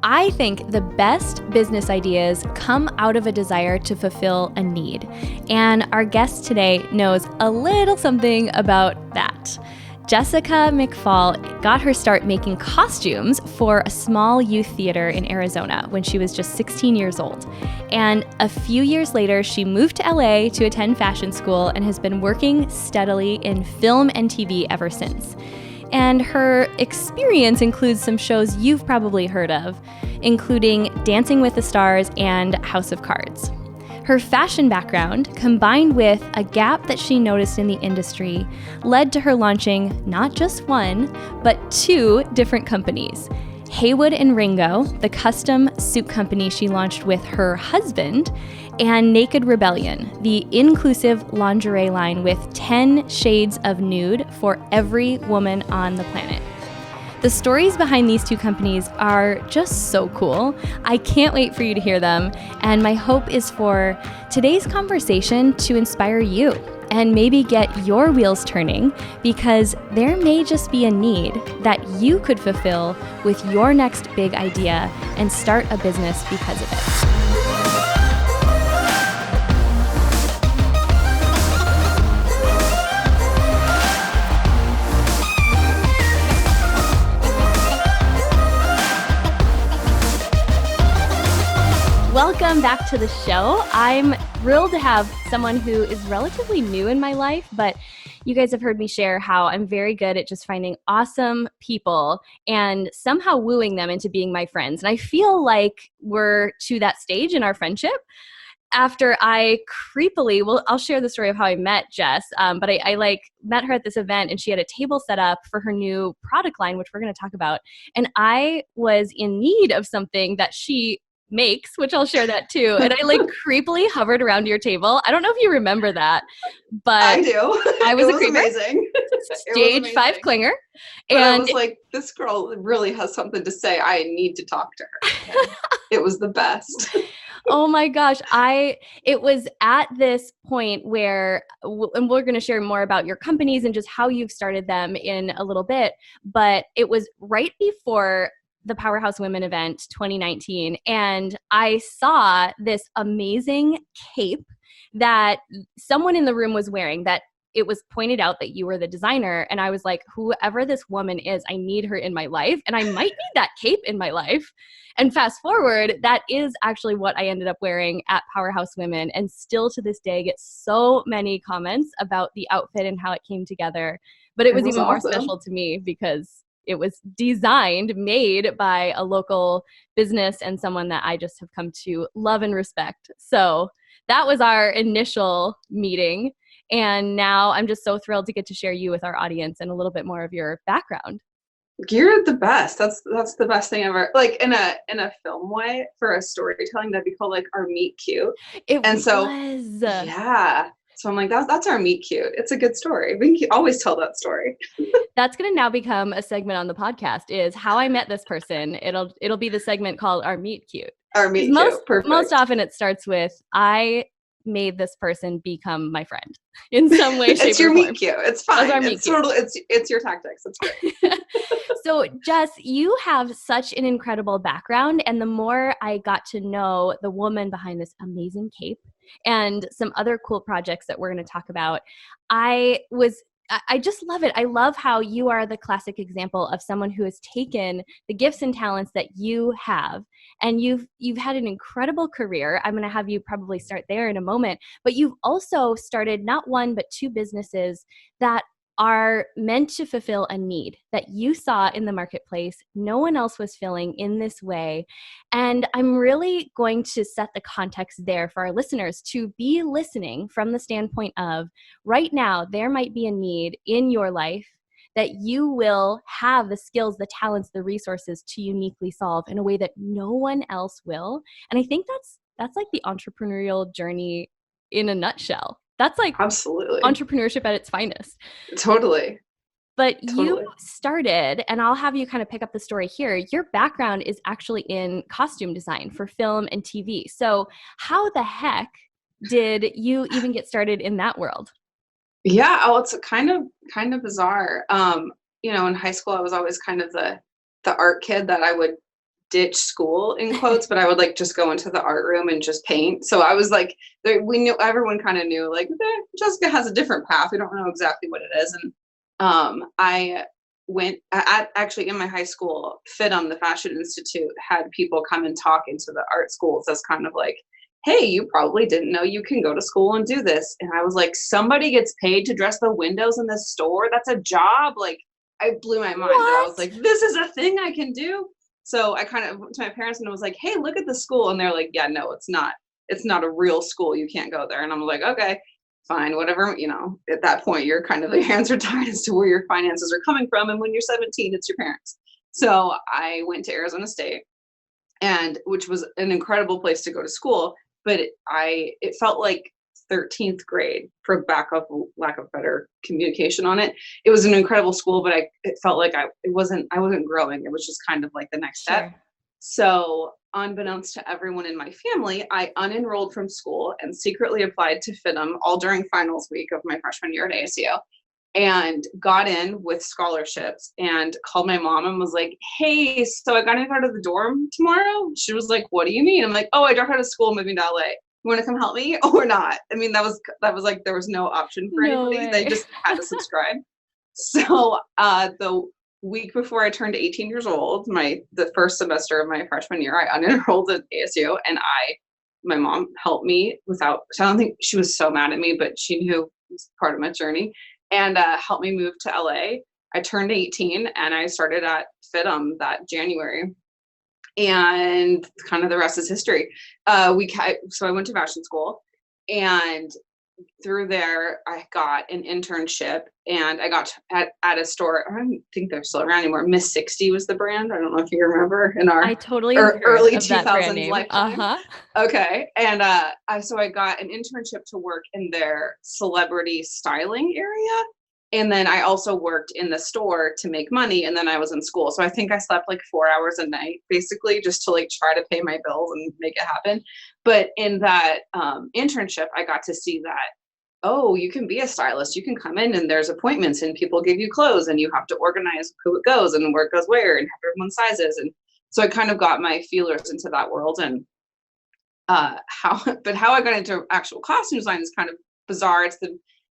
I think the best business ideas come out of a desire to fulfill a need. And our guest today knows a little something about that. Jessica McPhaul got her start making costumes for a small youth theater in Arizona when she was just 16 years old. And a few years later, she moved to LA to attend fashion school and has been working steadily in film and TV ever since. And her experience includes some shows you've probably heard of, including Dancing with the Stars and House of Cards. Her fashion background, combined with a gap that she noticed in the industry, led to her launching not just one, but two different companies. Heywood and Ringo, the custom suit company she launched with her husband, and Naked Rebellion, the inclusive lingerie line with 10 shades of nude for every woman on the planet. The stories behind these two companies are just so cool. I can't wait for you to hear them, and my hope is for today's conversation to inspire you and maybe get your wheels turning, because there may just be a need that you could fulfill with your next big idea and start a business because of it. Welcome back to the show. I'm thrilled to have someone who is relatively new in my life, but you guys have heard me share how I'm very good at just finding awesome people and somehow wooing them into being my friends. And I feel like we're to that stage in our friendship after I creepily, well, I'll share the story of how I met Jess, but I met her at this event and she had a table set up for her new product line, which we're going to talk about. And I was in need of something that she makes, which I'll share that too. And I creepily hovered around your table. I don't know if you remember that, but I do. I was it a was creeper. amazing. Stage 5 clinger. But I was like, this girl really has something to say. I need to talk to her. And it was the best. Oh my gosh. It was at this point where, and we're going to share more about your companies and just how you've started them in a little bit, but it was right before the Powerhouse Women event 2019. And I saw this amazing cape that someone in the room was wearing that it was pointed out that you were the designer. And I was like, whoever this woman is, I need her in my life. And I might need that cape in my life. And fast forward, that is actually what I ended up wearing at Powerhouse Women. And still to this day, get so many comments about the outfit and how it came together. But it was even more special to me because it was designed, made by a local business and someone that I just have come to love and respect. So that was our initial meeting. And now I'm just so thrilled to get to share you with our audience and a little bit more of your background. You're the best. That's the best thing ever. Like in a film way, for a storytelling, that'd be called like our meet cute. Yeah. So I'm like, that's our meet cute. It's a good story. We can always tell that story. That's going to now become a segment on the podcast, is how I met this person. It'll be the segment called our meet cute. Our meet cute. Perfect. Most often it starts with, I made this person become my friend in some way, shape, or form. It's your meet cute. It's fine. It's it's your tactics. It's great. So Jess, you have such an incredible background. And the more I got to know the woman behind this amazing cape and some other cool projects that we're going to talk about, I just love it. I love how you are the classic example of someone who has taken the gifts and talents that you have, and you've had an incredible career. I'm going to have you probably start there in a moment, but you've also started not one, but two businesses that are meant to fulfill a need that you saw in the marketplace. No one else was filling in this way. And I'm really going to set the context there for our listeners to be listening from the standpoint of, right now, there might be a need in your life that you will have the skills, the talents, the resources to uniquely solve in a way that no one else will. And I think that's like the entrepreneurial journey in a nutshell. That's like absolutely entrepreneurship at its finest. Totally. But you started, and I'll have you kind of pick up the story here. Your background is actually in costume design for film and TV. So how the heck did you even get started in that world? Yeah, it's kind of bizarre. In high school, I was always kind of the art kid that I would ditch school in quotes, but I would like just go into the art room and just paint. So I was like, we knew, everyone kind of knew like, Jessica has a different path. We don't know exactly what it is. And I went actually in my high school, FITM, the Fashion Institute, had people come and talk into the art schools as kind of like, hey, you probably didn't know you can go to school and do this. And I was like, somebody gets paid to dress the windows in this store? That's a job. Like, I blew my mind that I was like, this is a thing I can do. So I kind of went to my parents and was like, hey, look at the school. And they're like, yeah, no, it's not. It's not a real school. You can't go there. And I'm like, okay, fine, whatever. You know, at that point, you're kind of, your hands are tied as to where your finances are coming from. And when you're 17, it's your parents. So I went to Arizona State, and which was an incredible place to go to school. But it felt like 13th grade, for lack of better communication on it. It was an incredible school, but it felt like I wasn't growing. It was just kind of like the next step. So unbeknownst to everyone in my family, I unenrolled from school and secretly applied to FITM all during finals week of my freshman year at ASU, and got in with scholarships, and called my mom and was like, hey, so I got invited to the dorm tomorrow. She was like, what do you mean? I'm like, oh, I dropped out of school, moving to LA. You want to come help me or not? I mean, that was like, there was no option for anybody. They just had to subscribe. So the week before I turned 18 years old, the first semester of my freshman year, I unenrolled at ASU, and my mom helped me so I don't think she was so mad at me, but she knew it was part of my journey, and helped me move to LA. I turned 18 and I started at FITM that January, and kind of the rest is history. So I went to fashion school, and through there I got an internship, and I got at a store. I don't think they're still around anymore. Miss 60 was the brand. I don't know if you remember in our I totally early of 2000s lifetime. Okay. And so I got an internship to work in their celebrity styling area. And then I also worked in the store to make money, and then I was in school. So I think I slept like 4 hours a night, basically, just to like try to pay my bills and make it happen. But in that internship, I got to see that, oh, you can be a stylist. You can come in and there's appointments and people give you clothes, and you have to organize who it goes and where it goes where and have everyone's sizes. And so I kind of got my feelers into that world. And how I got into actual costume design is kind of bizarre. It's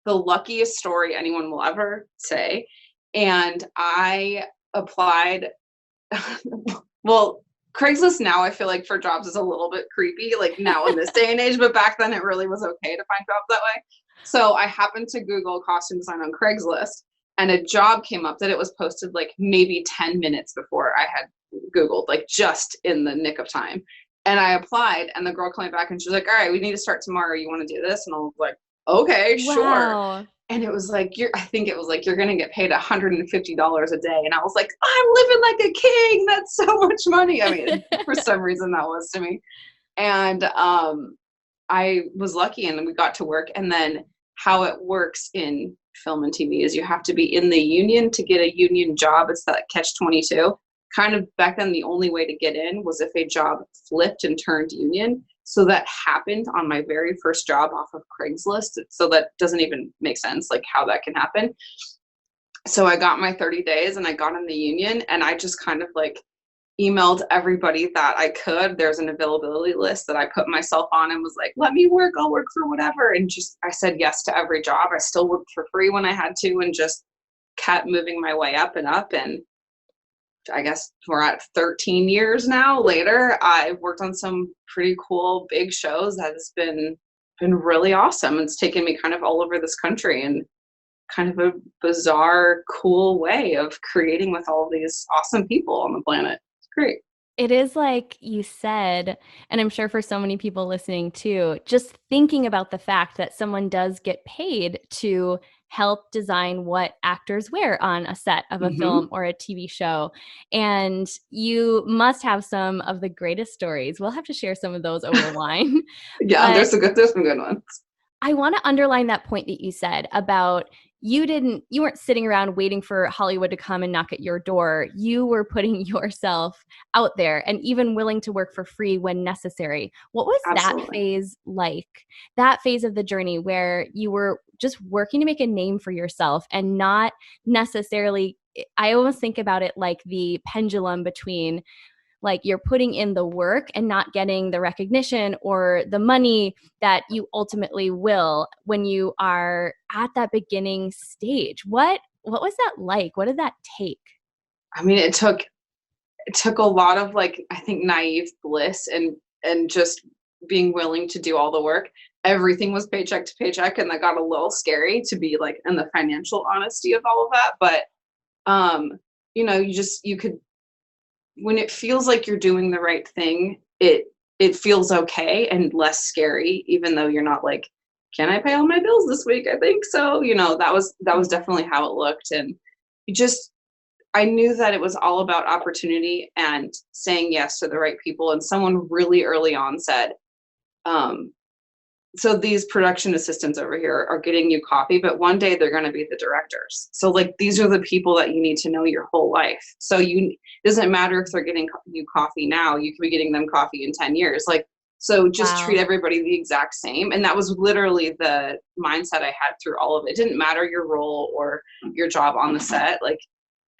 the luckiest story anyone will ever say. And I applied, well, Craigslist now I feel like for jobs is a little bit creepy, like now in this day and age, but back then it really was okay to find jobs that way. So I happened to Google costume design on Craigslist, and a job came up that it was posted like maybe 10 minutes before I had Googled, like just in the nick of time. And I applied, and the girl called me back and she was like, all right, we need to start tomorrow. You want to do this? And I was like, okay, sure. And it was like, you're going to get paid $150 a day. And I was like, I'm living like a king. That's so much money. I mean, for some reason that was to me. And I was lucky, and we got to work. And then how it works in film and TV is you have to be in the union to get a union job. It's that catch-22. Kind of back then, the only way to get in was if a job flipped and turned union. So that happened on my very first job off of Craigslist. So that doesn't even make sense, like how that can happen. So I got my 30 days and I got in the union, and I just kind of like emailed everybody that I could. There's an availability list that I put myself on and was like, let me work, I'll work for whatever. And just, I said yes to every job. I still worked for free when I had to, and just kept moving my way up and up. And I guess we're at 13 years now later. I've worked on some pretty cool big shows that has been really awesome. It's taken me kind of all over this country, and kind of a bizarre, cool way of creating with all of these awesome people on the planet. It's great. It is like you said, and I'm sure for so many people listening too, just thinking about the fact that someone does get paid to help design what actors wear on a set of a film or a TV show. And you must have some of the greatest stories. We'll have to share some of those over wine. Yeah, there's some good ones. I want to underline that point that you said about you weren't sitting around waiting for Hollywood to come and knock at your door. You were putting yourself out there, and even willing to work for free when necessary. What was that phase like? That phase of the journey where you were just working to make a name for yourself, and not necessarily, I almost think about it like the pendulum between like you're putting in the work and not getting the recognition or the money that you ultimately will when you are at that beginning stage. What was that like? What did that take? I mean, it took a lot of, like, I think, naive bliss and just being willing to do all the work. Everything was paycheck to paycheck, and that got a little scary to be like in the financial honesty of all of that. But you could, when it feels like you're doing the right thing, it feels okay and less scary, even though you're not like, can I pay all my bills this week? I think so. That was definitely how it looked. And you just I knew that it was all about opportunity and saying yes to the right people. And someone really early on said, so these production assistants over here are getting you coffee, but one day they're going to be the directors. So like, these are the people that you need to know your whole life. So it doesn't matter if they're getting you coffee now, you could be getting them coffee in 10 years. Like, so just Wow. treat everybody the exact same. And that was literally the mindset I had through all of it. It didn't matter your role or your job on the set. Like,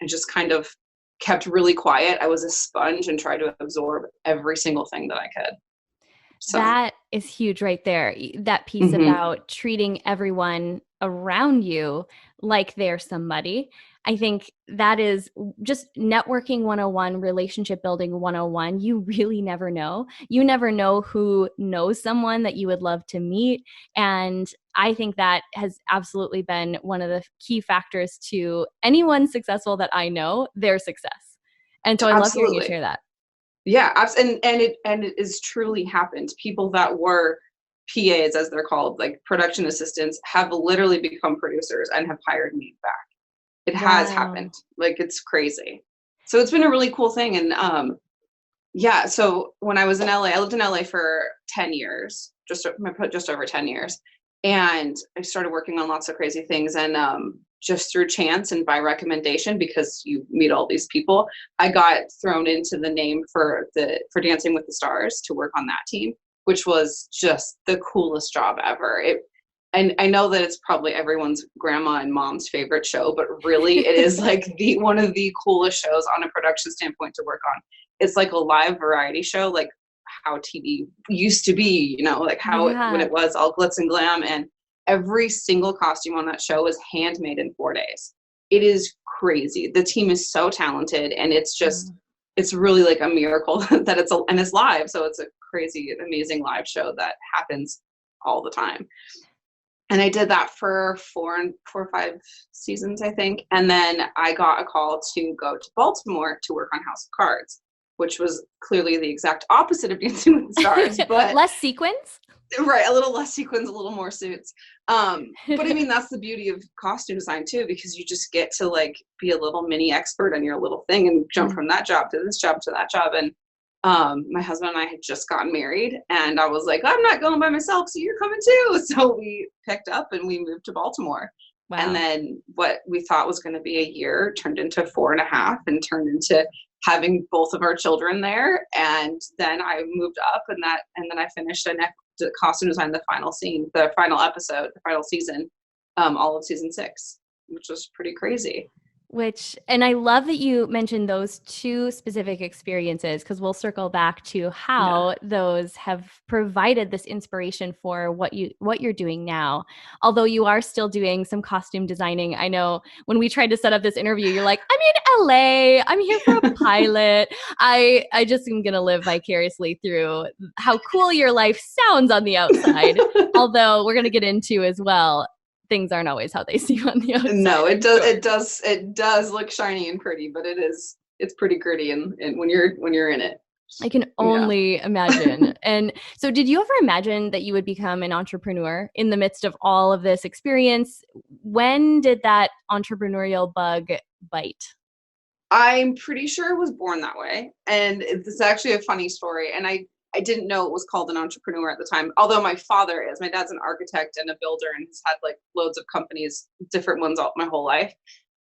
I just kind of kept really quiet. I was a sponge and tried to absorb every single thing that I could. So. That is huge right there. That piece about treating everyone around you like they're somebody. I think that is just networking 101, relationship building 101. You really never know. You never know who knows someone that you would love to meet. And I think that has absolutely been one of the key factors to anyone successful that I know, their success. And so I love hearing you share that. Yeah, and it is truly happened. People that were PAs, as they're called, like production assistants, have literally become producers and have hired me back. It has happened. Like, it's crazy. So it's been a really cool thing. And yeah, so when I was in LA, I lived in LA for 10 years, just over 10 years. And I started working on lots of crazy things. And just through chance and by recommendation, because you meet all these people, I got thrown into the name for Dancing with the Stars to work on that team, which was just the coolest job ever. And I know that it's probably everyone's grandma and mom's favorite show, but really it is like one of the coolest shows on a production standpoint to work on. It's like a live variety show, like how TV used to be, like how when it was all glitz and glam. And every single costume on that show is handmade in 4 days. It is crazy. The team is so talented, and it's just, it's really like a miracle that it's live. So it's a crazy, amazing live show that happens all the time. And I did that for 4 or 5 seasons, I think. And then I got a call to go to Baltimore to work on House of Cards, which was clearly the exact opposite of Dancing with the Stars, but less sequins. Right, a little less sequins, a little more suits. But I mean, that's the beauty of costume design too, because you just get to like be a little mini expert on your little thing and jump from that job to this job to that job. And my husband and I had just gotten married, and I was like, I'm not going by myself, so you're coming too. So we picked up and we moved to Baltimore. Wow. And then what we thought was going to be a year turned into 4.5 and turned into having both of our children there. And then I moved up, and then I finished the costume design, the final scene, the final episode, the final season, all of season 6, which was pretty crazy. And I love that you mentioned those 2 specific experiences, because we'll circle back to how those have provided this inspiration for what you're doing now. Although you are still doing some costume designing. I know when we tried to set up this interview, you're like, I'm in LA, I'm here for a pilot. I just am going to live vicariously through how cool your life sounds on the outside. Although we're going to get into as well, things aren't always how they seem on the outside. No, it does. It does look shiny and pretty, but it's pretty gritty and when you're in it. I can only imagine. And so did you ever imagine that you would become an entrepreneur in the midst of all of this experience? When did that entrepreneurial bug bite? I'm pretty sure I was born that way. And it's actually a funny story. And I didn't know it was called an entrepreneur at the time, although my father is. My dad's an architect and a builder and has had like loads of companies, different ones all my whole life.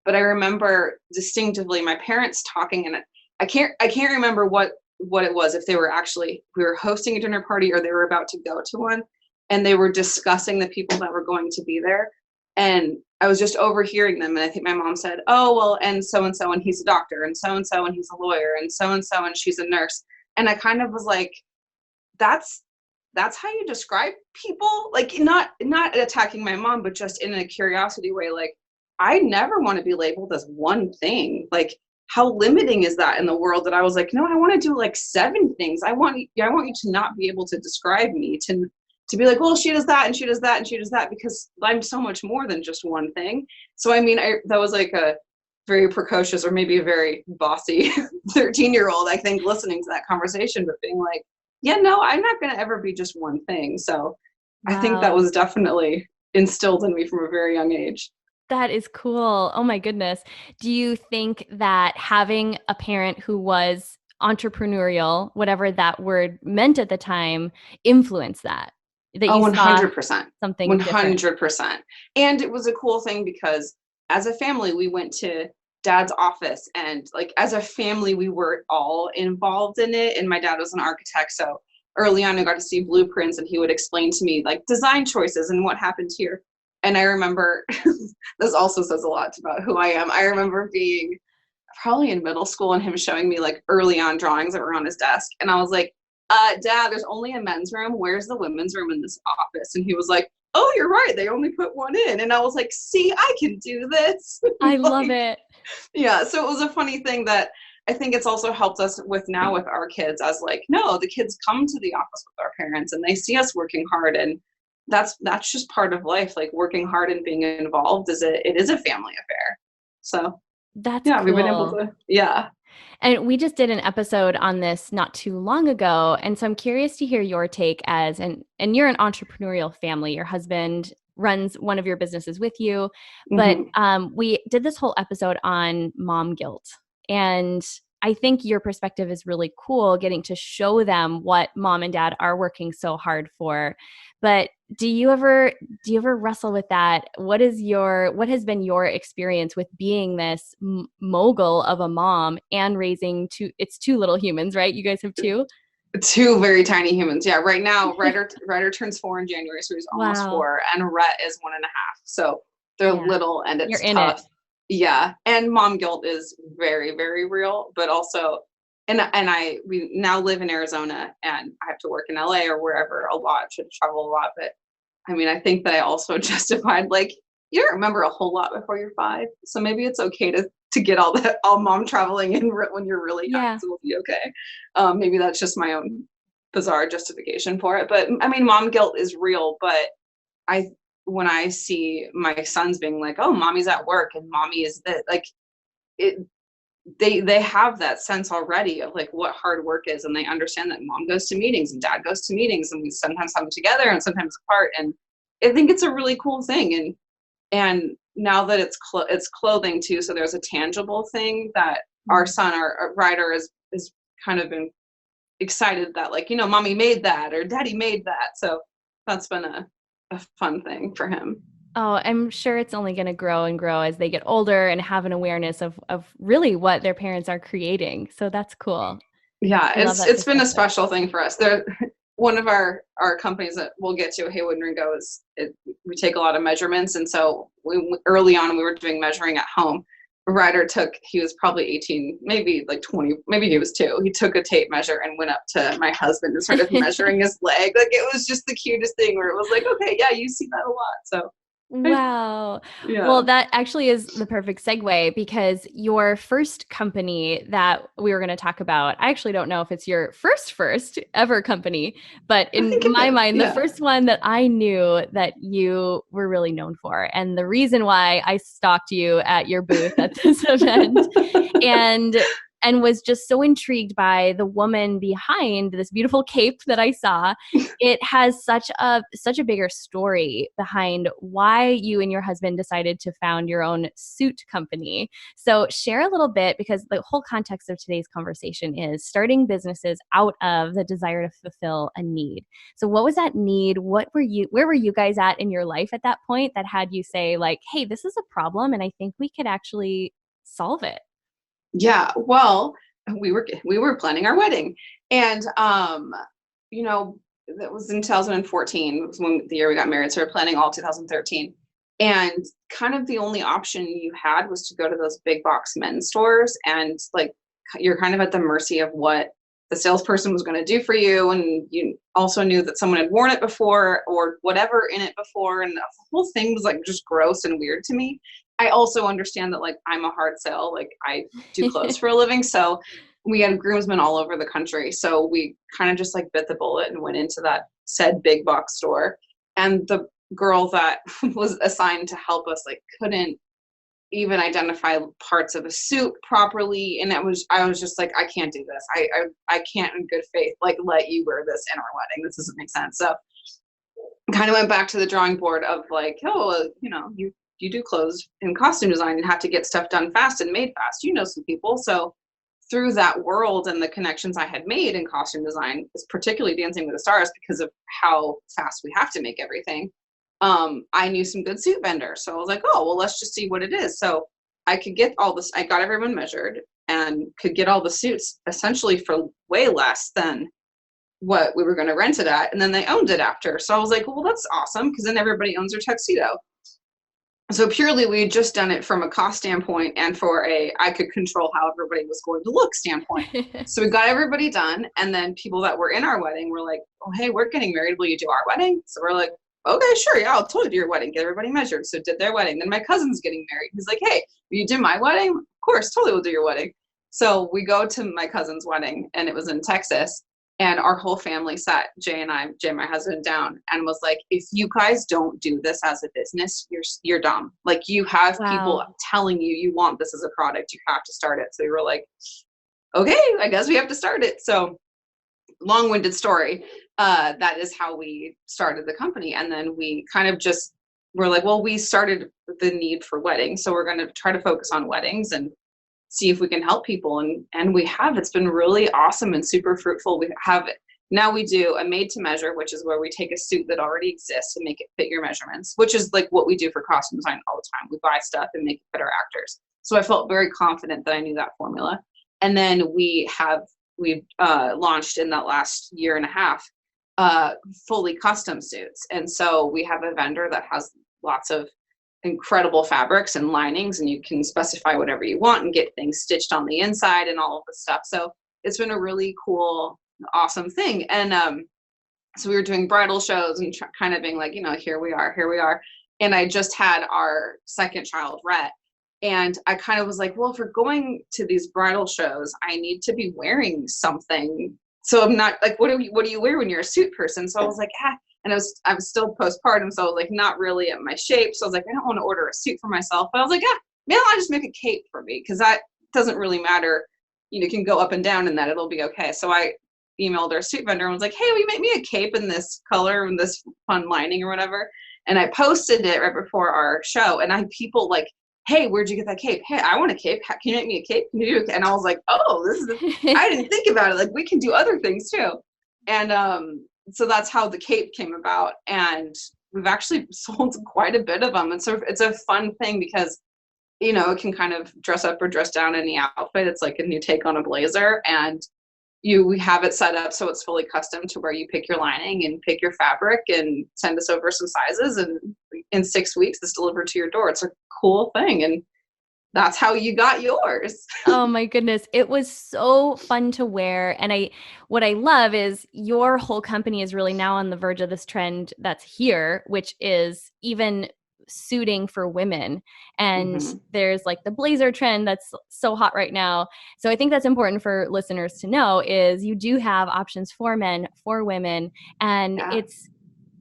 But I remember distinctively my parents talking, and I can't remember what it was, if we were hosting a dinner party or they were about to go to one, and they were discussing the people that were going to be there. And I was just overhearing them. And I think my mom said, oh, well, and so, and he's a doctor, and so, and he's a lawyer, and so, and she's a nurse. And I kind of was like, that's how you describe people? Like, not attacking my mom, but just in a curiosity way. Like, I never want to be labeled as one thing. Like, how limiting is that in the world? That I was like, no, I want to do like 7 things. I want you to not be able to describe me, to be like, well, she does that and she does that and she does that, because I'm so much more than just one thing. So I mean, that was like a very precocious, or maybe a very bossy 13-year-old, I think, listening to that conversation, but being like, yeah, no, I'm not going to ever be just one thing. So I think that Wow. was definitely instilled in me from a very young age. That is cool. Oh my goodness. Do you think that having a parent who was entrepreneurial, whatever that word meant at the time, influenced that? That Oh, you saw 100%. something different? 100%. And it was a cool thing because as a family, we went to dad's office, and like as a family, we were all involved in it. And my dad was an architect. So early on, I got to see blueprints, and he would explain to me like design choices and what happened here. And I remember this also says a lot about who I am. I remember being probably in middle school and him showing me like early on drawings that were on his desk. And I was like, Dad, there's only a men's room. Where's the women's room in this office? And he was like, oh, you're right. They only put one in. And I was like, see, I can do this. I love Like, it. yeah. So it was a funny thing that I think it's also helped us with now with our kids, as like, no, the kids come to the office with our parents and they see us working hard. And that's just part of life. Like, working hard and being involved it is a family affair. So That's yeah, we've been able cool. to, yeah. And we just did an episode on this not too long ago. And so I'm curious to hear your take and you're an entrepreneurial family. Your husband runs one of your businesses with you. But Hmm. we did this whole episode on mom guilt. And I think your perspective is really cool, getting to show them what mom and dad are working so hard for. But do you ever wrestle with that? What has been your experience with being this mogul of a mom and raising two little humans, right? You guys have 2? 2 very tiny humans. Yeah, right now, Ryder turns 4 in January, so he's almost Wow. 4, and Rhett is 1.5. So they're Yeah. little, and You're it's in it. tough. Yeah, and mom guilt is very, very real, but also, we now live in Arizona, and I have to work in LA or wherever a lot, should travel a lot, but I mean, I think that I also justified, like, you don't remember a whole lot before you're 5, so maybe it's okay to get all mom traveling in when you're really young, Yeah. so we'll be okay. Maybe that's just my own bizarre justification for it, but I mean, mom guilt is real. But I when I see my sons being like, "Oh, mommy's at work and mommy is that," like, it they have that sense already of like what hard work is, and they understand that mom goes to meetings and dad goes to meetings, and we sometimes have them together and sometimes apart. And I think it's a really cool thing. And now that it's clothing too, so there's a tangible thing that our Mm. son, our Ryder, is kind of been excited that, like, mommy made that or daddy made that. So that's been a fun thing for him. Oh, I'm sure it's only going to grow and grow as they get older and have an awareness of really what their parents are creating. So that's cool. Yeah, I love that it's been a perspective. special thing for us. There, one of our companies that we'll get to, Heywood and Ringo, we take a lot of measurements, and so early on we were doing measuring at home. Ryder he was probably 18, maybe like 20, maybe he was 2. He took a tape measure and went up to my husband and started measuring his leg. Like, it was just the cutest thing where it was like, okay, yeah, you see that a lot. So Wow. yeah. Well, that actually is the perfect segue because your first company that we were going to talk about, I actually don't know if it's your first ever company, but I in think it my is. mind, the Yeah. first one that I knew that you were really known for. And the reason why I stalked you at your booth at this event and was just so intrigued by the woman behind this beautiful cape that I saw. It has such a bigger story behind why you and your husband decided to found your own suit company. So share a little bit, because the whole context of today's conversation is starting businesses out of the desire to fulfill a need. So what was that need? Where were you guys at in your life at that point that had you say like, hey, this is a problem and I think we could actually solve it? Yeah, well, we were planning our wedding, and you know, that was in 2014, was when the year we got married. So we were planning all 2013, And kind of the only option you had was to go to those big box men's stores, and like you're kind of at the mercy of what the salesperson was going to do for you. And you also knew that someone had worn it before or whatever in it before. And the whole thing was like just gross and weird to me. I also understand that like I'm a hard sell, like I do clothes for a living. So we had groomsmen all over the country. So we kind of just like bit the bullet and went into that said big box store. And the girl that was assigned to help us like couldn't even identify parts of a suit properly, and I was just like, I can't do this. I can't in good faith like let you wear this in our wedding. This doesn't make sense. So kind of went back to the drawing board of like, oh, you know, you do clothes and costume design and have to get stuff done fast and made fast. You know some people. So through that world and the connections I had made in costume design, particularly Dancing with the Stars, because of how fast we have to make everything, I knew some good suit vendors. So I was like, oh, well, let's just see what it is. So I could get all this, I got everyone measured and could get all the suits essentially for way less than what we were going to rent it at. And then they owned it after. So I was like, well, that's awesome, because then everybody owns their tuxedo. So purely we had just done it from a cost standpoint and for I could control how everybody was going to look standpoint. So we got everybody done. And then people that were in our wedding were like, oh, hey, we're getting married. Will you do our wedding? So we're like, okay, sure. Yeah, I'll totally do your wedding. Get everybody measured. So did their wedding. Then my cousin's getting married. He's like, hey, will you do my wedding? Of course, totally will do your wedding. So we go to my cousin's wedding, and it was in Texas. And our whole family sat Jay, my husband, down and was like, if you guys don't do this as a business, you're dumb. Like, you have people telling you want this as a product. You have to start it. So we were like, okay, I guess we have to start it. So long-winded story. That is how we started the company. And then we kind of just were like, well, we started the need for weddings. So we're going to try to focus on weddings and see if we can help people. And we have. It's been really awesome and super fruitful. We have it. Now we do a made to measure, which is where we take a suit that already exists and make it fit your measurements, which is like what we do for costume design all the time. We buy stuff and make it fit our actors. So I felt very confident that I knew that formula. And then we've launched in that last year and a half, fully custom suits. And so we have a vendor that has lots of incredible fabrics and linings, and you can specify whatever you want and get things stitched on the inside and all of this stuff. So it's been a really cool, awesome thing. And so we were doing bridal shows and kind of being like, you know, here we are. And I just had our second child, Rhett. And I kind of was like, well, if we're going to these bridal shows, I need to be wearing something. So I'm not like, what do you wear when you're a suit person? So I was like, and I was still postpartum, so I was like not really at my shape. So I was like, I don't want to order a suit for myself. But I was like, maybe I'll just make a cape for me, because that doesn't really matter. You know, it can go up and down in that, it'll be okay. So I emailed our suit vendor and was like, hey, will you make me a cape in this color and this fun lining or whatever? And I posted it right before our show, and I had people like, hey, where'd you get that cape? Hey, I want a cape. Can you make me a cape? Can you do? And I was like, oh, I didn't think about it. Like, we can do other things too. And so that's how the cape came about. And we've actually sold quite a bit of them. And so it's a fun thing because, you know, it can kind of dress up or dress down any outfit. It's like a new take on a blazer. And we have it set up so it's fully custom to where you pick your lining and pick your fabric and send us over some sizes. And in 6 weeks, it's delivered to your door. It's a cool thing. And that's how you got yours. Oh my goodness. It was so fun to wear. And what I love is your whole company is really now on the verge of this trend that's here, which is even suiting for women. And there's like the blazer trend that's so hot right now. So I think that's important for listeners to know is you do have options for men, for women. And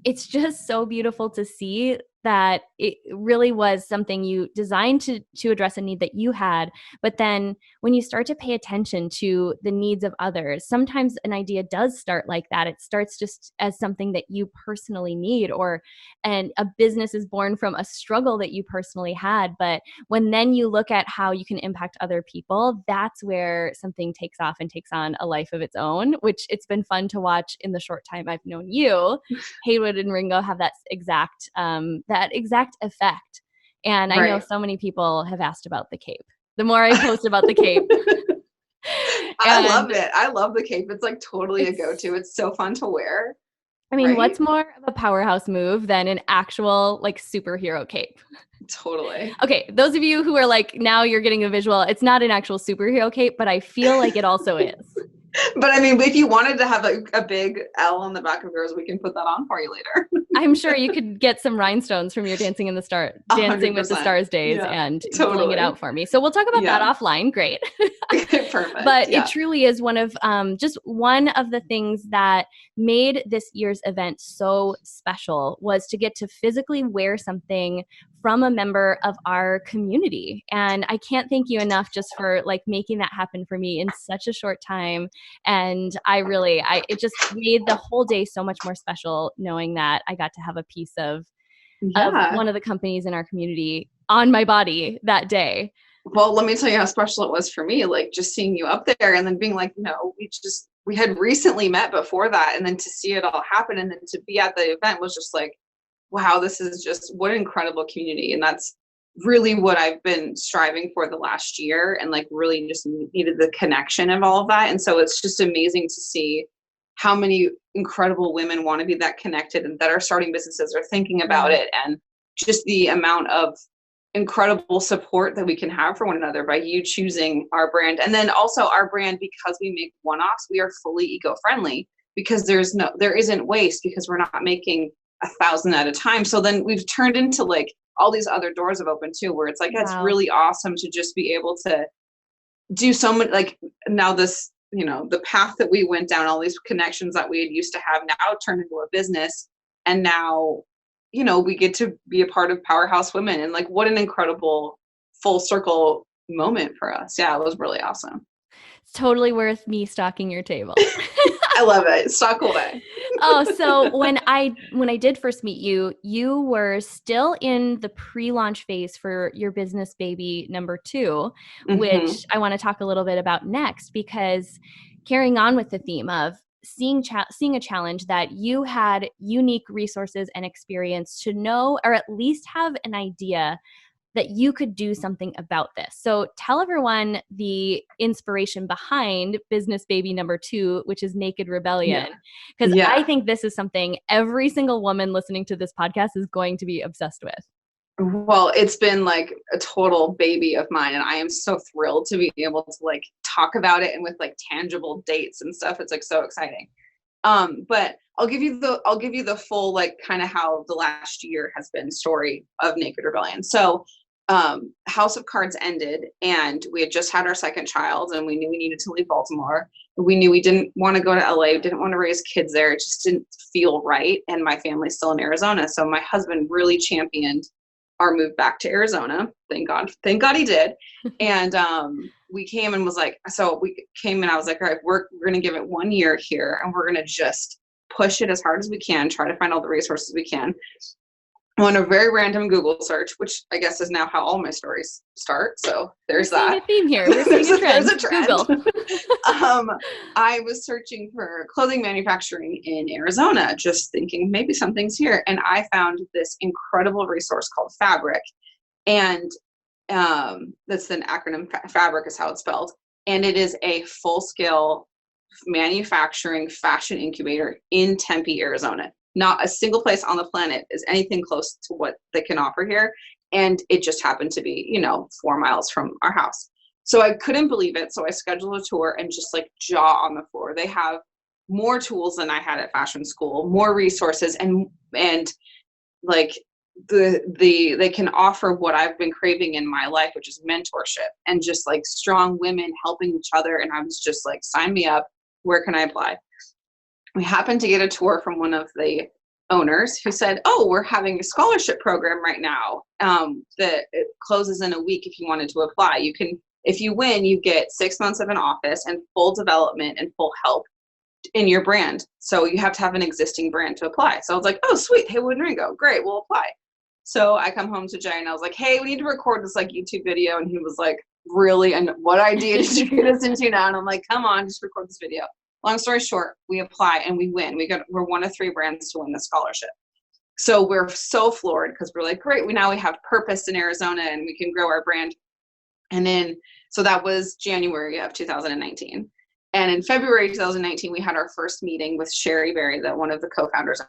it's just so beautiful to see that it really was something you designed to address a need that you had. But then when you start to pay attention to the needs of others, sometimes an idea does start like that. It starts just as something that you personally need, and a business is born from a struggle that you personally had. But when then you look at how you can impact other people, that's where something takes off and takes on a life of its own, which it's been fun to watch in the short time I've known you. Heywood and Ringo have that exact effect. And I know so many people have asked about the cape. The more I post about the cape. I love it. I love the cape. It's like totally a go-to. It's so fun to wear. I mean, right? what's more of a powerhouse move than an actual like superhero cape? Totally. Okay, those of you who are like, now you're getting a visual, it's not an actual superhero cape, but I feel like it also is. But I mean, if you wanted to have a big L on the back of yours, we can put that on for you later. I'm sure you could get some rhinestones from your Dancing with the 100%. Stars days Yeah, and bling it totally. out for me. So we'll talk about that Yeah. offline. Great. Perfect. But it Yeah. truly is just one of the things that made this year's event so special was to get to physically wear something from a member of our community. And I can't thank you enough just for like making that happen for me in such a short time. And it just made the whole day so much more special knowing that I got to have a piece of Yeah. one of the companies in our community on my body that day. Well, let me tell you how special it was for me, like just seeing you up there and then being like, no, we had recently met before that. And then to see it all happen and then to be at the event was just like, wow, this is just what an incredible community. And that's really what I've been striving for the last year and like really just needed the connection of all of that. And so it's just amazing to see how many incredible women want to be that connected and that are starting businesses or thinking about it. And just the amount of incredible support that we can have for one another by you choosing our brand. And then also our brand, because we make one-offs, we are fully eco-friendly because there isn't waste because we're not making 1,000 at a time. So then we've turned into like all these other doors have opened too, where it's like, it's really awesome to just be able to do so much. Like now this, the path that we went down, all these connections that we had used to have now turned into a business. And now, we get to be a part of Powerhouse Women and like, what an incredible full circle moment for us. Yeah, it was really awesome. It's totally worth me stocking your table. I love it. Stock away. So when I did first meet you, you were still in the pre-launch phase for your business baby number 2, which I want to talk a little bit about next, because carrying on with the theme of seeing a challenge that you had unique resources and experience to know, or at least have an idea that you could do something about this. So tell everyone the inspiration behind business baby number 2, which is Naked Rebellion. Because I think this is something every single woman listening to this podcast is going to be obsessed with. Well, it's been like a total baby of mine, and I am so thrilled to be able to like talk about it and with like tangible dates and stuff. It's like so exciting. But I'll give you the full like kind of how the last year has been story of Naked Rebellion. So House of Cards ended and we had just had our second child and we knew we needed to leave Baltimore. We knew we didn't want to go to LA, didn't want to raise kids there. It just didn't feel right. And my family's still in Arizona. So my husband really championed our move back to Arizona. Thank God he did. And we came and was like, so we came and I was like, all right, we're going to give it 1 year here and we're going to just push it as hard as we can, try to find all the resources we can. On a very random Google search, which I guess is now how all my stories start. So there's that. We're seeing a theme here. We're seeing a trend. There's a trend. Google. I was searching for clothing manufacturing in Arizona, just thinking maybe something's here. And I found this incredible resource called Fabric. And that's an acronym. Fabric is how it's spelled. And it is a full-scale manufacturing fashion incubator in Tempe, Arizona. Not a single place on the planet is anything close to what they can offer here. And it just happened to be, 4 miles from our house. So I couldn't believe it. So I scheduled a tour and just like jaw on the floor. They have more tools than I had at fashion school, more resources, and like they can offer what I've been craving in my life, which is mentorship and just like strong women helping each other. And I was just like, sign me up. Where can I apply? We happened to get a tour from one of the owners who said, oh, we're having a scholarship program right now that it closes in a week. If you wanted to apply, you can, if you win, you get 6 months of an office and full development and full help in your brand. So you have to have an existing brand to apply. So I was like, oh, sweet. Heywood and Ringo. Great. We'll apply. So I come home to Jay and I was like, hey, we need to record this like YouTube video. And he was like, really? And what idea did you get us into now? And I'm like, come on, just record this video. Long story short, we apply and we win. We're one of 3 brands to win the scholarship. So we're so floored because we're like, great, we have purpose in Arizona and we can grow our brand. And then, so that was January of 2019. And in February 2019, we had our first meeting with Sherry Berry, one of the co-founders.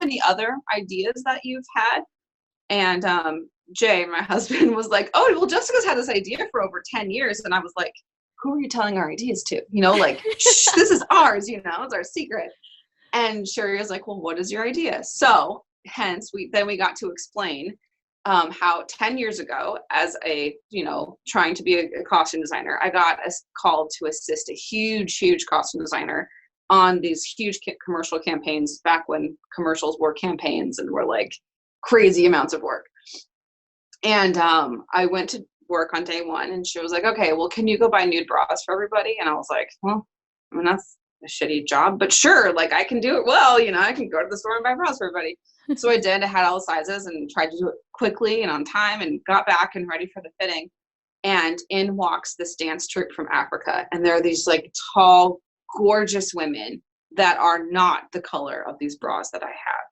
Any other ideas that you've had? And Jay, my husband, was like, oh, well, Jessica's had this idea for over 10 years. And I was like, who are you telling our ideas to? Like, shh, this is ours, it's our secret. And Sherry was like, well, what is your idea? So hence we got to explain how 10 years ago, as a, trying to be a costume designer, I got called to assist a huge costume designer on these huge commercial campaigns back when commercials were campaigns and were like crazy amounts of work. And I went to work on day one, and she was like, okay, well, can you go buy nude bras for everybody? And I was like, well, I mean, that's a shitty job, but sure, like I can do it well, I can go to the store and buy bras for everybody. So I did. I had all the sizes and tried to do it quickly and on time, and got back and ready for the fitting. And in walks this dance troupe from Africa. And there are these like tall, gorgeous women that are not the color of these bras that I have.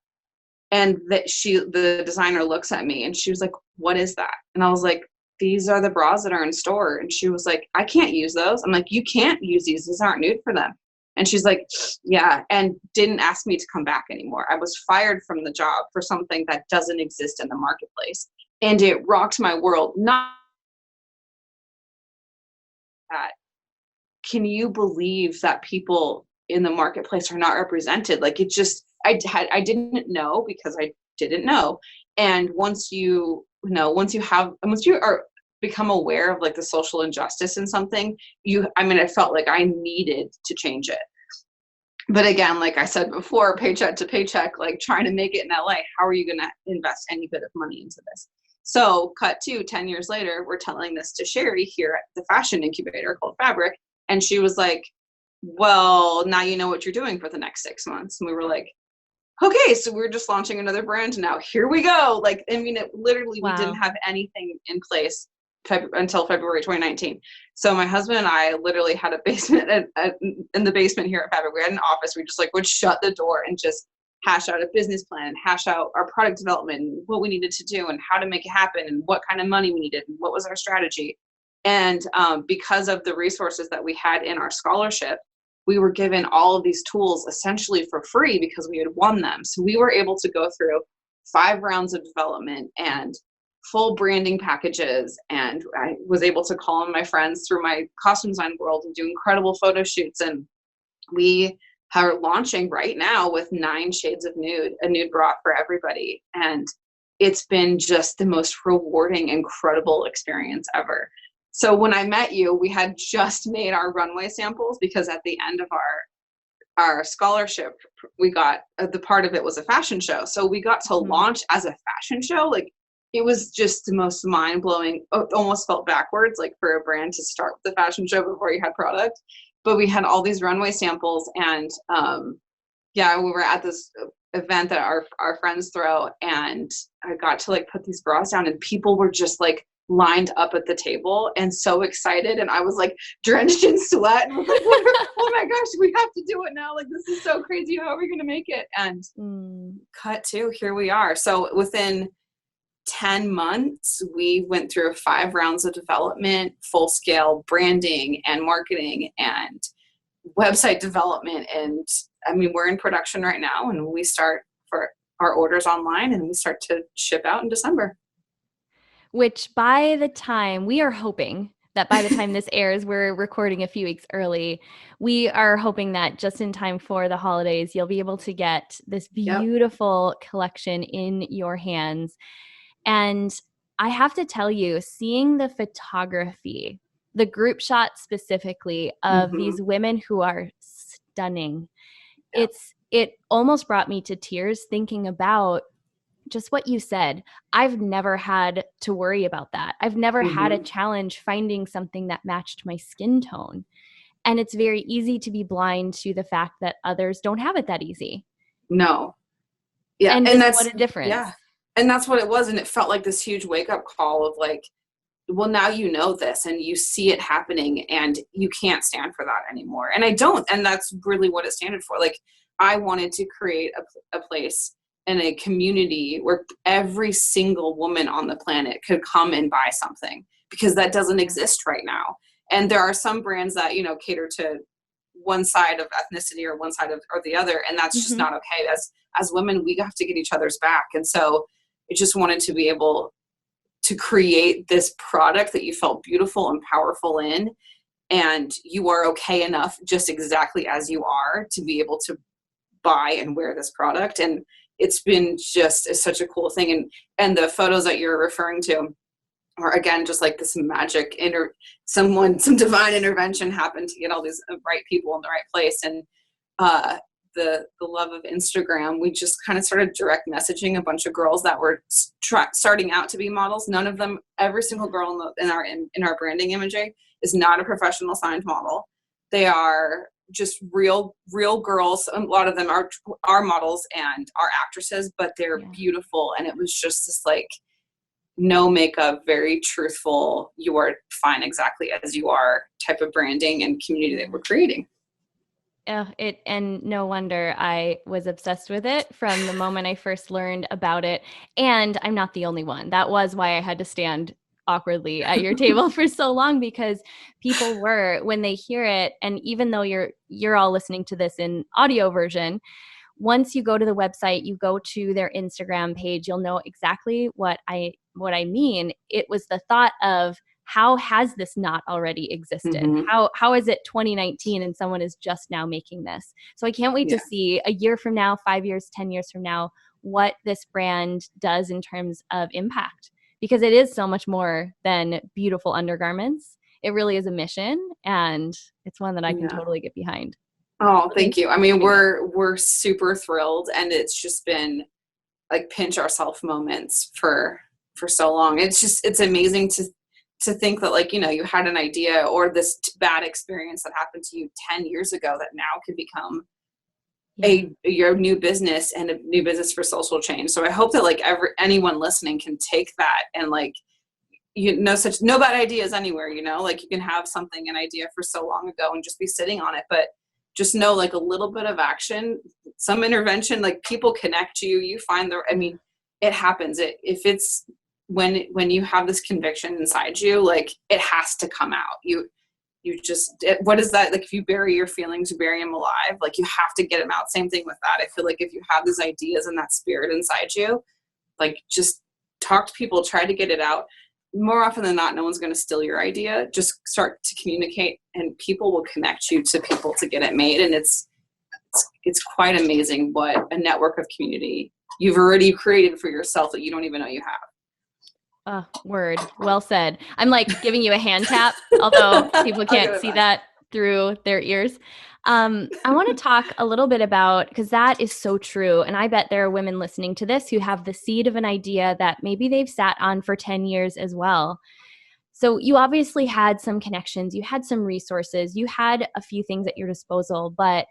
And the designer looks at me and she was like, what is that? And I was like, these are the bras that are in store. And she was like, I can't use those. I'm like, you can't use these. These aren't nude for them. And she's like, yeah, and didn't ask me to come back anymore. I was fired from the job for something that doesn't exist in the marketplace. And it rocked my world. Not that. Can you believe that people in the marketplace are not represented? Like, it just, I didn't know because I didn't know. And once you are become aware of like the social injustice in something, I felt like I needed to change it. But again, like I said before, paycheck to paycheck, like trying to make it in LA, how are you going to invest any bit of money into this? So cut to 10 years later, we're telling this to Sherry here at the fashion incubator called Fabric. And she was like, well, now you know what you're doing for the next 6 months. And we were like, okay, so we're just launching another brand now. Here we go. Like, it literally, wow. We didn't have anything in place until February 2019. So my husband and I literally had a basement in the basement here at Fabric. We had an office. We just would shut the door and just hash out a business plan, hash out our product development, and what we needed to do and how to make it happen and what kind of money we needed and what was our strategy. And because of the resources that we had in our scholarship, we were given all of these tools essentially for free because we had won them. So we were able to go through 5 rounds of development and full branding packages. And I was able to call on my friends through my costume design world and do incredible photo shoots. And we are launching right now with 9 shades of nude, a nude bra for everybody. And it's been just the most rewarding, incredible experience ever. So when I met you, we had just made our runway samples because at the end of our scholarship, we got the part of it was a fashion show. So we got to launch as a fashion show. Like, it was just the most mind blowing. It almost felt backwards, like for a brand to start with the fashion show before you had product. But we had all these runway samples, and we were at this event that our friends throw, and I got to put these bras down, and people were just lined up at the table and so excited, and I was drenched in sweat and was like, oh my gosh, we have to do it now, this is so crazy, how are we going to make it? And cut to, here we are. So within 10 months we went through 5 rounds of development, full scale branding and marketing and website development, and we're in production right now, and we start for our orders online and we start to ship out in December. Which by the time, we are hoping that by the time this airs, we're recording a few weeks early. We are hoping that just in time for the holidays, you'll be able to get this beautiful collection in your hands. And I have to tell you, seeing the photography, the group shot specifically of these women who are stunning, it almost brought me to tears thinking about just what you said. I've never had to worry about that. I've never had a challenge finding something that matched my skin tone. And it's very easy to be blind to the fact that others don't have it that easy. No. Yeah. And that's what a difference. Yeah. And that's what it was. And it felt like this huge wake up call of well, now you know this and you see it happening and you can't stand for that anymore. And I don't. And that's really what it standed for. I wanted to create a place in a community where every single woman on the planet could come and buy something, because that doesn't exist right now. And there are some brands that, you know, cater to one side of ethnicity or one side of, or the other. And that's just not okay. As women, we have to get each other's back. And so I just wanted to be able to create this product that you felt beautiful and powerful in, and you are okay enough just exactly as you are to be able to buy and wear this product. And it's been just such a cool thing. And the photos that you're referring to are, again, just like this magic some divine intervention happened to get all these right people in the right place. And the love of Instagram, we just kind of started direct messaging a bunch of girls that were starting out to be models. None of them, every single girl in our branding imagery is not a professional signed model. They are just real girls. A lot of them are models and are actresses, but they're beautiful. And it was just this like no makeup, very truthful, you are fine exactly as you are type of branding and community that we're creating. And no wonder I was obsessed with it from the moment I first learned about it. And I'm not the only one. That was why I had to stand awkwardly at your table for so long, because people were, when they hear it, and even though you're all listening to this in audio version, once you go to the website, you go to their Instagram page, you'll know exactly what I mean. It was the thought of, how has this not already existed? How is it 2019 and someone is just now making this? So I can't wait to see a year from now, 5 years, 10 years from now, what this brand does in terms of impact, because it is so much more than beautiful undergarments. It really is a mission, and it's one that I can totally get behind. Oh, thank you. I mean, we're super thrilled, and it's just been like pinch ourselves moments for so long. It's amazing to think that, like, you know, you had an idea or this bad experience that happened to you 10 years ago that now could become your new business and a new business for social change. So I hope that like anyone listening can take that and like, no bad ideas anywhere, you know, like you can have an idea for so long ago and just be sitting on it, but just know like a little bit of action, some intervention, like people connect you find it happens. If it's when you have this conviction inside you, like it has to come out. What is that? Like if you bury your feelings, you bury them alive, like you have to get them out. Same thing with that. I feel like if you have these ideas and that spirit inside you, like just talk to people, try to get it out. More often than not, no one's going to steal your idea. Just start to communicate and people will connect you to people to get it made. And it's quite amazing what a network of community you've already created for yourself that you don't even know you have. Word. Well said. I'm like giving you a hand tap, although people can't see that through their ears. I want to talk a little bit about, because that is so true. And I bet there are women listening to this who have the seed of an idea that maybe they've sat on for 10 years as well. So you obviously had some connections, you had some resources, you had a few things at your disposal, but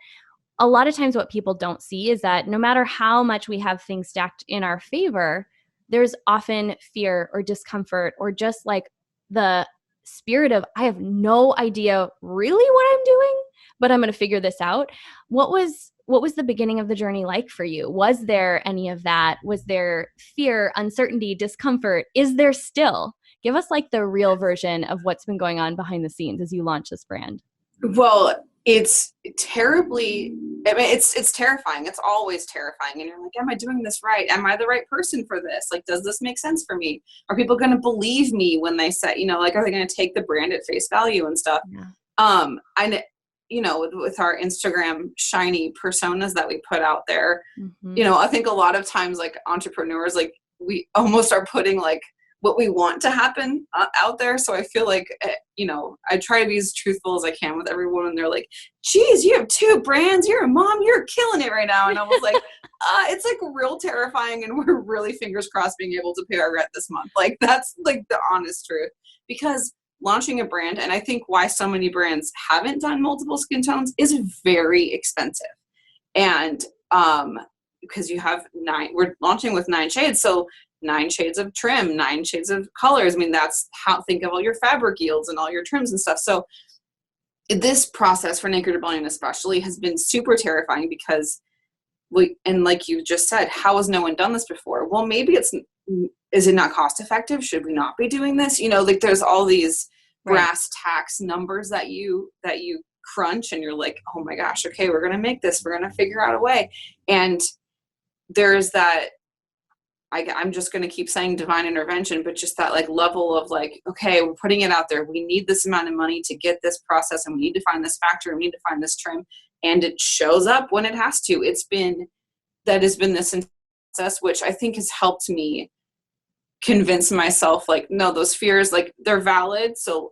a lot of times what people don't see is that no matter how much we have things stacked in our favor, there's often fear or discomfort or just like the spirit of, I have no idea really what I'm doing, but I'm going to figure this out. What was the beginning of the journey like for you? Was there any of that? Was there fear, uncertainty, discomfort? Is there still? Give us like the real version of what's been going on behind the scenes as you launch this brand. Well, it's terrifying. It's always terrifying. And you're like, am I doing this right? Am I the right person for this? Like, does this make sense for me? Are people going to believe me when they say, like, are they going to take the brand at face value and stuff? Yeah. With our Instagram shiny personas that we put out there, I think a lot of times like entrepreneurs, like we almost are putting like what we want to happen out there. So I feel like, I try to be as truthful as I can with everyone. And they're like, geez, you have 2 brands. You're a mom. You're killing it right now. And I was like, it's like real terrifying. And we're really fingers crossed being able to pay our rent this month. Like that's like the honest truth, because launching a brand, and I think why so many brands haven't done multiple skin tones, is very expensive. And because you have we're launching with 9 shades. So 9 shades of trim, 9 shades of colors. I mean, that's how, think of all your fabric yields and all your trims and stuff. So this process for Naked Rebellion especially has been super terrifying because and like you just said, how has no one done this before? Well, maybe is it not cost effective? Should we not be doing this? Like there's all these brass tacks numbers that you crunch, and you're like, oh my gosh, okay, we're going to make this, we're going to figure out a way. And there's that, I'm just going to keep saying divine intervention, but just that like level of like, okay, we're putting it out there. We need this amount of money to get this process, and we need to find this factory, we need to find this trim. And it shows up when it has to. That has been this process, which I think has helped me convince myself like, no, those fears, like they're valid. So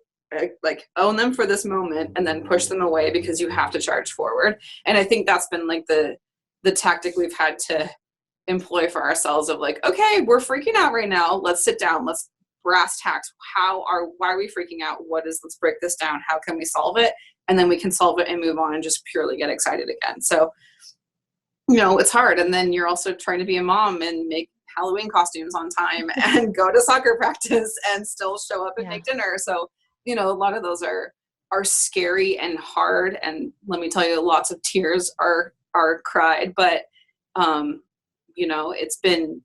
like own them for this moment and then push them away, because you have to charge forward. And I think that's been like the tactic we've had to employ for ourselves of like, okay, we're freaking out right now. Let's sit down. Let's brass tacks. Why are we freaking out? Let's break this down. How can we solve it? And then we can solve it and move on and just purely get excited again. So, it's hard. And then you're also trying to be a mom and make Halloween costumes on time and go to soccer practice and still show up and make dinner. So, a lot of those are scary and hard. And let me tell you, lots of tears are cried, but, it's been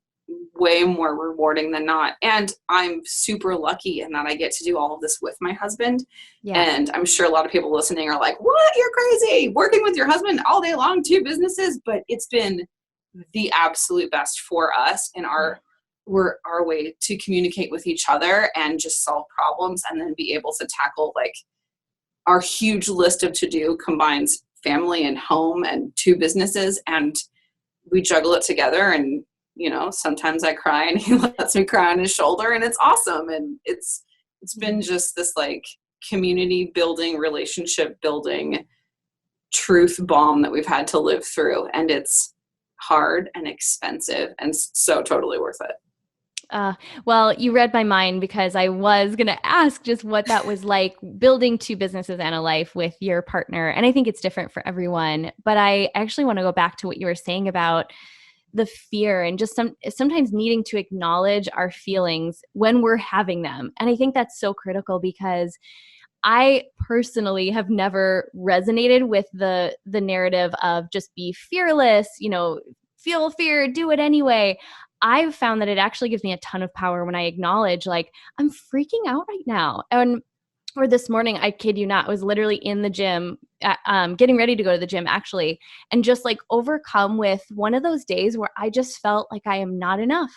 way more rewarding than not. And I'm super lucky in that I get to do all of this with my husband. Yeah. And I'm sure a lot of people listening are like, what? You're crazy working with your husband all day long, 2 businesses. But it's been the absolute best for us in our way to communicate with each other and just solve problems, and then be able to tackle like our huge list of to-do combines family and home and 2 businesses, and we juggle it together. And sometimes I cry and he lets me cry on his shoulder, and it's awesome. And it's been just this like community building, relationship building, truth bomb that we've had to live through. And it's hard and expensive and so totally worth it. Well, you read my mind, because I was going to ask just what that was like, building 2 businesses and a life with your partner. And I think it's different for everyone. But I actually want to go back to what you were saying about the fear and just sometimes needing to acknowledge our feelings when we're having them. And I think that's so critical, because I personally have never resonated with the narrative of just be fearless, feel fear, do it anyway. I've found that it actually gives me a ton of power when I acknowledge like, I'm freaking out right now. Or this morning, I kid you not, I was literally in the gym, getting ready to go to the gym actually, and just like overcome with one of those days where I just felt like I am not enough.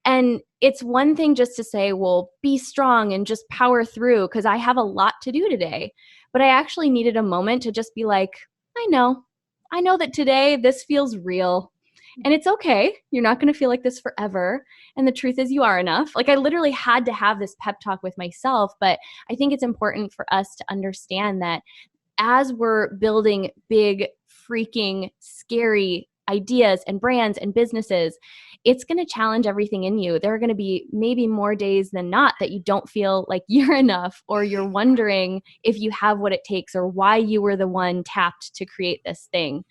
And it's one thing just to say, well, be strong and just power through, because I have a lot to do today. But I actually needed a moment to just be like, I know that today this feels real. And it's okay. You're not going to feel like this forever. And the truth is, you are enough. Like I literally had to have this pep talk with myself. But I think it's important for us to understand that as we're building big, freaking, scary ideas and brands and businesses, it's going to challenge everything in you. There are going to be maybe more days than not that you don't feel like you're enough, or you're wondering if you have what it takes, or why you were the one tapped to create this thing.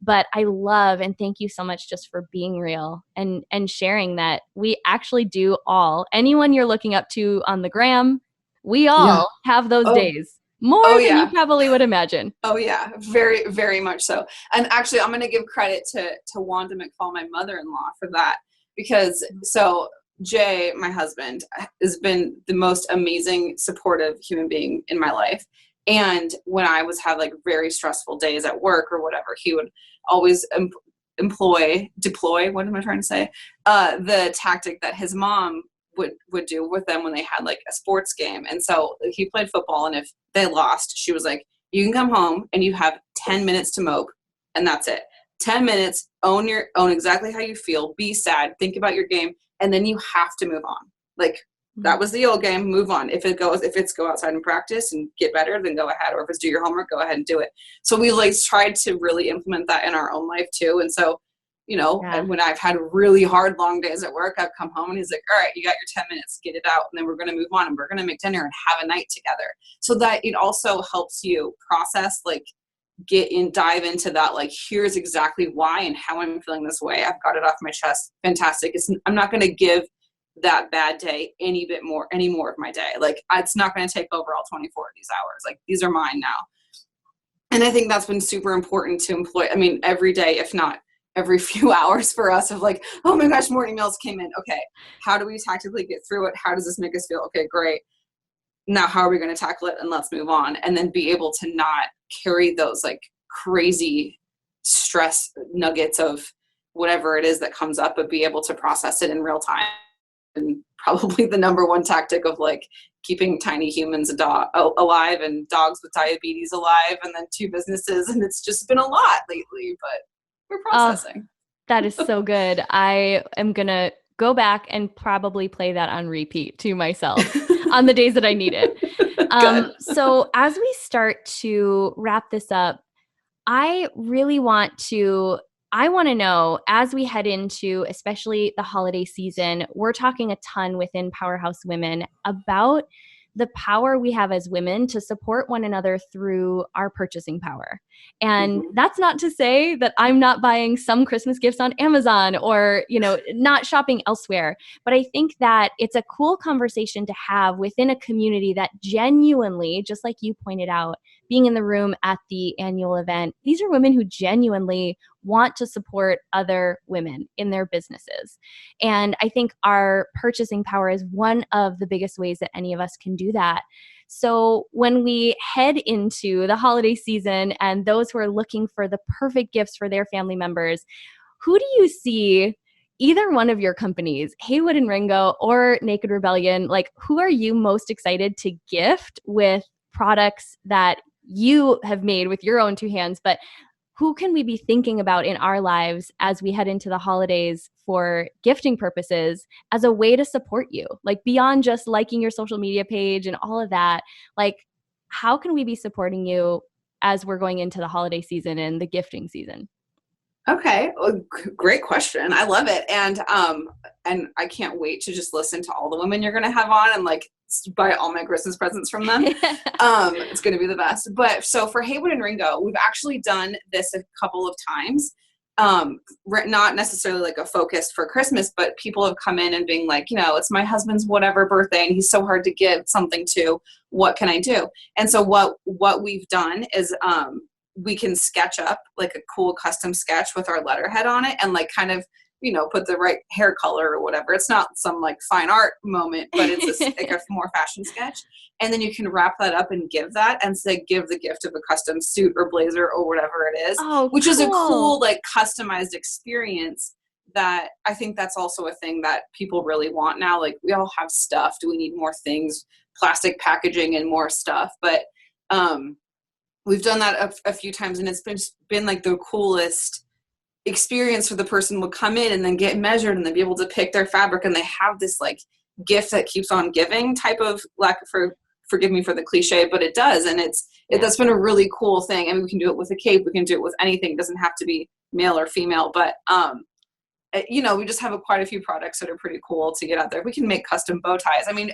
But I love and thank you so much just for being real and sharing that we actually do all. Anyone you're looking up to on the gram, we all have those days. More than you probably would imagine. Oh yeah, very, very much so. And actually, I'm going to give credit to Wanda McPhaul, my mother-in-law, for that, because so Jay, my husband, has been the most amazing, supportive human being in my life. And when I have like very stressful days at work or whatever, he would always deploy, what am I trying to say? The tactic that his mom would do with them when they had like a sports game. And so he played football, and if they lost, she was like, you can come home and you have 10 minutes to mope, and that's it. 10 minutes, own exactly how you feel, be sad, think about your game, and then you have to move on. Like, that was the old game, move on. If it's go outside and practice and get better, then go ahead. Or if it's do your homework, go ahead and do it. So we like tried to really implement that in our own life too. And so, and when I've had really hard, long days at work, I've come home and he's like, all right, you got your 10 minutes, get it out. And then we're going to move on, and we're going to make dinner and have a night together. So that it also helps you process, like dive into that. Like, here's exactly why and how I'm feeling this way. I've got it off my chest. Fantastic. I'm not going to give that bad day any more of my day. Like, it's not going to take over all 24 of these hours. Like, these are mine now. And I think that's been super important to employ. I mean, every day, if not every few hours for us, of like, oh my gosh, morning meals came in. Okay. How do we tactically get through it? How does this make us feel? Okay, great. now how are we going to tackle it, and let's move on, and then be able to not carry those like crazy stress nuggets of whatever it is that comes up, but be able to process it in real time. And probably the number one tactic of like keeping tiny humans alive and dogs with diabetes alive, and then 2 businesses, and it's just been a lot lately, but we're processing. That is so good. I am gonna go back and probably play that on repeat to myself on the days that I need it. So as we start to wrap this up, I really want to know, as we head into especially the holiday season, we're talking a ton within Powerhouse Women about the power we have as women to support one another through our purchasing power. And that's not to say that I'm not buying some Christmas gifts on Amazon or, not shopping elsewhere. But I think that it's a cool conversation to have within a community that genuinely, just like you pointed out, being in the room at the annual event, these are women who genuinely want to support other women in their businesses. And I think our purchasing power is one of the biggest ways that any of us can do that. So when we head into the holiday season and those who are looking for the perfect gifts for their family members, who do you see, either one of your companies, Heywood and Ringo or Naked Rebellion, like who are you most excited to gift with products that you have made with your own 2 hands, but who can we be thinking about in our lives as we head into the holidays for gifting purposes as a way to support you? Like beyond just liking your social media page and all of that, like how can we be supporting you as we're going into the holiday season and the gifting season? Okay. Well, great question. I love it. And I can't wait to just listen to all the women you're going to have on and like buy all my Christmas presents from them. It's going to be the best. But so for Heywood and Ringo, we've actually done this a couple of times. Not necessarily like a focus for Christmas, but people have come in and being like, it's my husband's whatever birthday and he's so hard to give something to. What can I do? And so what we've done is, we can sketch up like a cool custom sketch with our letterhead on it and like kind of, put the right hair color or whatever. It's not some like fine art moment, but it's like a more fashion sketch. And then you can wrap that up and give that and say, give the gift of a custom suit or blazer or whatever it is, which is a cool, like customized experience that I think that's also a thing that people really want now. Like we all have stuff. Do we need more things, plastic packaging and more stuff? But, we've done that a few times, and it's been like the coolest experience for the person would come in and then get measured and then be able to pick their fabric, and they have this like gift that keeps on giving type of, forgive me for the cliche, but it does. And that's been a really cool thing. I mean, we can do it with a cape, we can do it with anything. It doesn't have to be male or female, but we just have quite a few products that are pretty cool to get out there. We can make custom bow ties. I mean,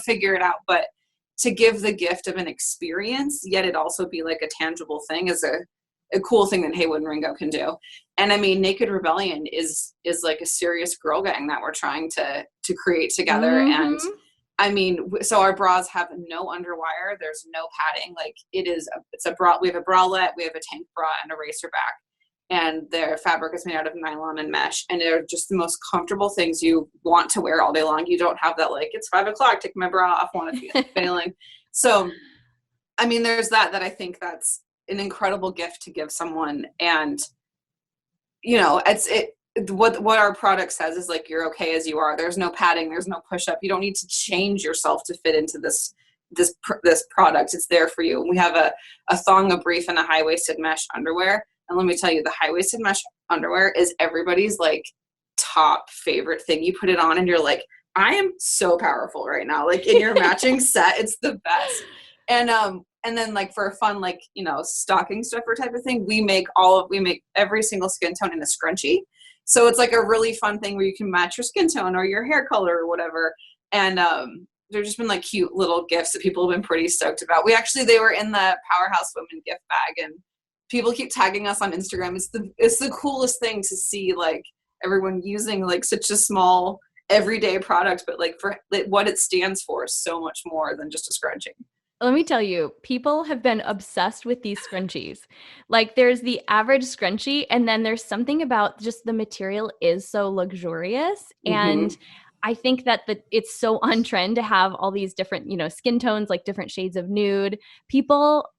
figure it out, but to give the gift of an experience, yet it also be like a tangible thing is a cool thing that Heywood and Ringo can do. And I mean, Naked Rebellion is like a serious girl gang that we're trying to create together. And I mean, so our bras have no underwire. There's no padding. Like it's a bra. We have a bralette, we have a tank bra and a racer back. And their fabric is made out of nylon and mesh. And they're just the most comfortable things you want to wear all day long. You don't have that, like, it's 5 o'clock, take my bra off, want to be failing. So, I mean, there's that I think that's an incredible gift to give someone. And, what our product says is like, you're okay as you are. There's no padding. There's no push up. You don't need to change yourself to fit into this product. It's there for you. And we have a thong, a brief, and a high-waisted mesh underwear. And let me tell you, the high-waisted mesh underwear is everybody's like top favorite thing. You put it on and you're like, I am so powerful right now. Like in your matching set, it's the best. And then like for a fun, like, stocking stuffer type of thing, we make every single skin tone in a scrunchie. So it's like a really fun thing where you can match your skin tone or your hair color or whatever. And there's just been like cute little gifts that people have been pretty stoked about. They were in the Powerhouse Women gift bag, and people keep tagging us on Instagram. It's the coolest thing to see, like everyone using like such a small everyday product, but like for what it stands for is so much more than just a scrunchie. Let me tell you, people have been obsessed with these scrunchies. Like there's the average scrunchie, and then there's something about just the material is so luxurious. And I think that it's so on trend to have all these different, skin tones, like different shades of nude.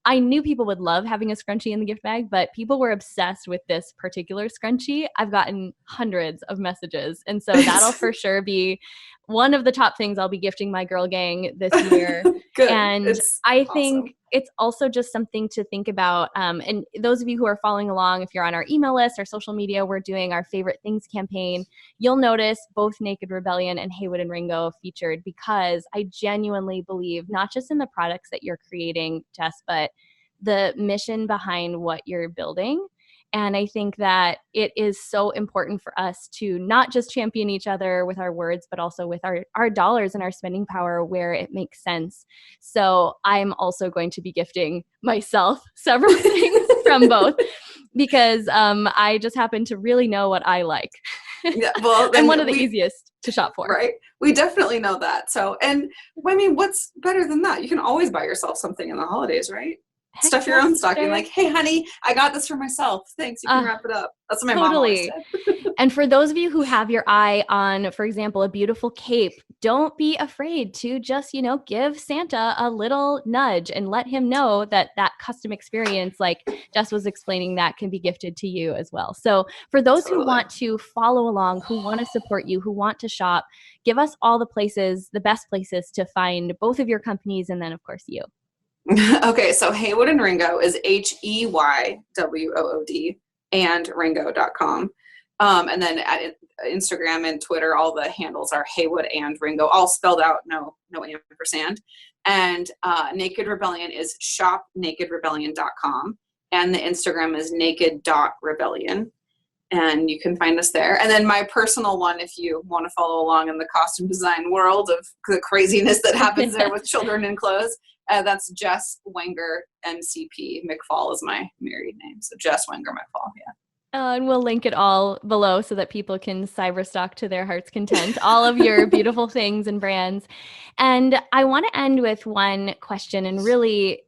I knew people would love having a scrunchie in the gift bag, but people were obsessed with this particular scrunchie. I've gotten hundreds of messages. And so that'll for sure be one of the top things I'll be gifting my girl gang this year. Good. And I think it's also just something to think about. And those of you who are following along, if you're on our email list or social media, we're doing our favorite things campaign. You'll notice both Naked Rebellion and Heywood and Ringo featured, because I genuinely believe not just in the products that you're creating, Jess, but the mission behind what you're building. And I think that it is so important for us to not just champion each other with our words, but also with our dollars and our spending power where it makes sense. So I'm also going to be gifting myself several things from both, because I just happen to really know what I like. Yeah, well, I'm one of the easiest to shop for. Right. We definitely know that. So, and I mean, what's better than that? You can always buy yourself something in the holidays, right? Heck, stuff your own stocking, like, hey, honey, I got this for myself. Thanks. You can wrap it up. That's what my mom always said. And for those of you who have your eye on, for example, a beautiful cape, don't be afraid to just, give Santa a little nudge and let him know that custom experience, like Jess was explaining, that can be gifted to you as well. So for those who want to follow along, who want to support you, who want to shop, give us all the best places to find both of your companies, and then, of course, you. Okay, so Heywood and Ringo is HEYWOOD and Ringo.com. And then at Instagram and Twitter, all the handles are Heywood and Ringo, all spelled out, no ampersand. And Naked Rebellion is shopnakedrebellion.com. And the Instagram is naked.rebellion. And you can find us there. And then my personal one, if you want to follow along in the costume design world of the craziness that happens there with children and clothes, that's Jess Wenger MCP. McPhaul is my married name. So Jess Wenger McPhaul, yeah. And we'll link it all below so that people can cyberstock to their heart's content, all of your beautiful things and brands. And I want to end with one question, and really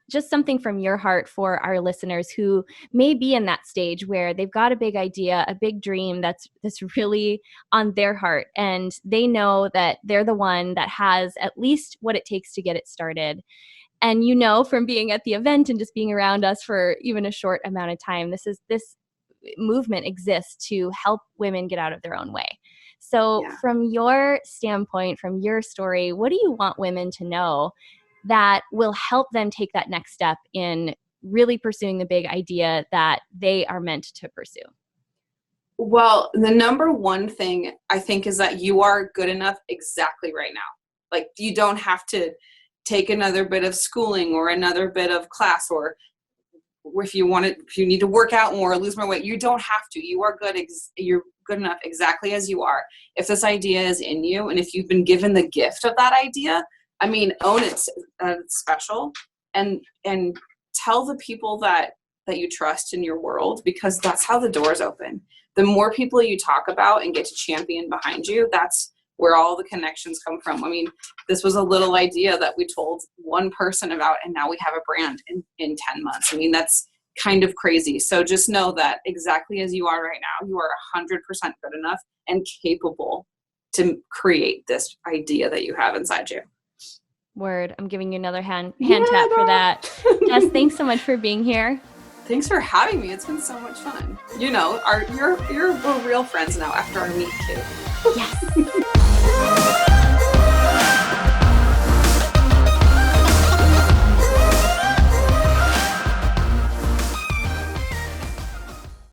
just something from your heart for our listeners who may be in that stage where they've got a big idea, a big dream that's really on their heart, and they know that they're the one that has at least what it takes to get it started. And from being at the event and just being around us for even a short amount of time, this movement exists to help women get out of their own way. So from your standpoint, from your story, what do you want women to know that will help them take that next step in really pursuing the big idea that they are meant to pursue? Well, the number one thing I think is that you are good enough exactly right now. Like, you don't have to take another bit of schooling or another bit of class, or if you need to work out more or lose more weight, you don't have to. You are good. You're good enough exactly as you are. If this idea is in you, and if you've been given the gift of that idea, I mean, own it. It's special, and tell the people that you trust in your world, because that's how the doors open. The more people you talk about and get to champion behind you, that's where all the connections come from. I mean, this was a little idea that we told one person about, and now we have a brand in 10 months. I mean, that's kind of crazy. So just know that exactly as you are right now, you are 100% good enough and capable to create this idea that you have inside you. Word. I'm giving you another hand tap for that. Jess, thanks so much for being here. Thanks for having me. It's been so much fun. We're real friends now after our meet cute. Yes.